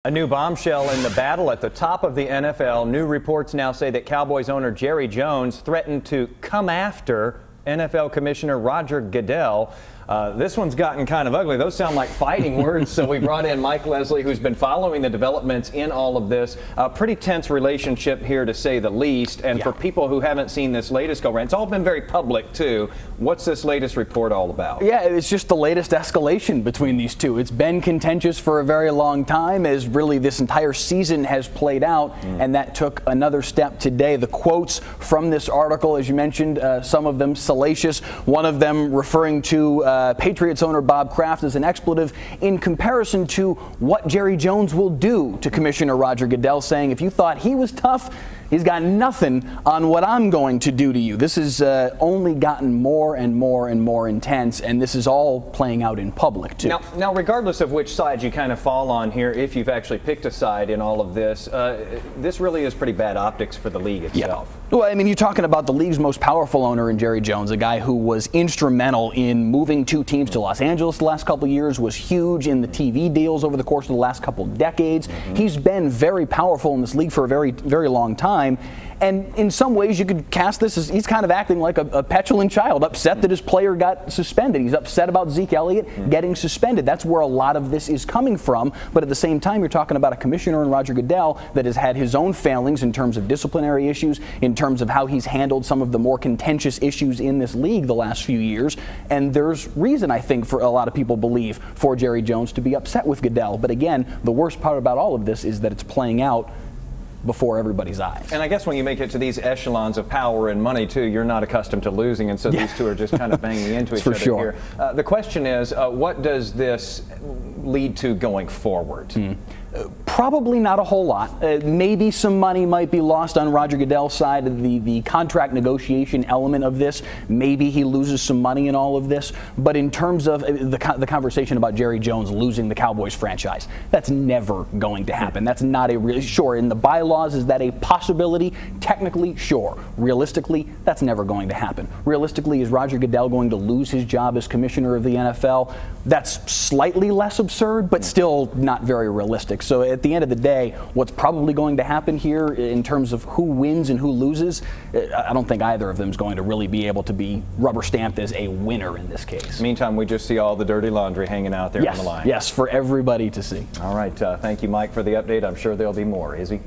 A new bombshell in the battle at the top of the NFL. New reports now say that Cowboys owner Jerry Jones threatened to come after NFL Commissioner Roger Goodell. This one's gotten kind of ugly. Those sound like fighting words, so we brought in Mike Leslie, who's been following the developments in all of this. A pretty tense relationship here, to say the least. And for people who haven't seen this latest go-round, it's all been very public, too. What's this latest report all about? Yeah, it's just the latest escalation between these two. It's been contentious for a very long time, as really this entire season has played out, and that took another step today. The quotes from this article, as you mentioned, some of them salacious, one of them referring to Patriots owner Bob Kraft as an expletive in comparison to what Jerry Jones will do to Commissioner Roger Goodell, saying, if you thought he was tough, he's got nothing on what I'm going to do to you. This has only gotten more and more and more intense, and this is all playing out in public, too. Now, regardless of which side you kind of fall on here, if you've actually picked a side in all of this, this really is pretty bad optics for the league itself. Yeah. Well, I mean, you're talking about the league's most powerful owner in Jerry Jones, a guy who was instrumental in moving two teams to Los Angeles the last couple of years, was huge in the TV deals over the course of the last couple of decades. He's been very powerful in this league for a very, very long time. And in some ways, you could cast this as he's kind of acting like a petulant child, upset that his player got suspended. He's upset about Zeke Elliott getting suspended. That's where a lot of this is coming from. But at the same time, you're talking about a commissioner in Roger Goodell that has had his own failings in terms of disciplinary issues, in terms of how he's handled some of the more contentious issues in this league the last few years. And there's reason, I think, for a lot of people believe for Jerry Jones to be upset with Goodell. But again, the worst part about all of this is that it's playing out before everybody's eyes. And I guess when you make it to these echelons of power and money, too, you're not accustomed to losing, and so these two are just kind of banging into each other here. The question is, what does this lead to going forward? Probably not a whole lot. Maybe some money might be lost on Roger Goodell's side of the contract negotiation element of this. Maybe he loses some money in all of this. But in terms of the conversation about Jerry Jones losing the Cowboys franchise, that's never going to happen. That's not a real, sure, in the bylaws, is that a possibility? Technically, sure. Realistically, that's never going to happen. Realistically, is Roger Goodell going to lose his job as commissioner of the NFL? That's slightly less absurd, but still not very realistic. So at the end of the day, what's probably going to happen here in terms of who wins and who loses, I don't think either of them is going to really be able to be rubber stamped as a winner in this case. Meantime, we just see all the dirty laundry hanging out there on the line. Yes, for everybody to see. All right. Thank you, Mike, for the update. I'm sure there'll be more. Izzy?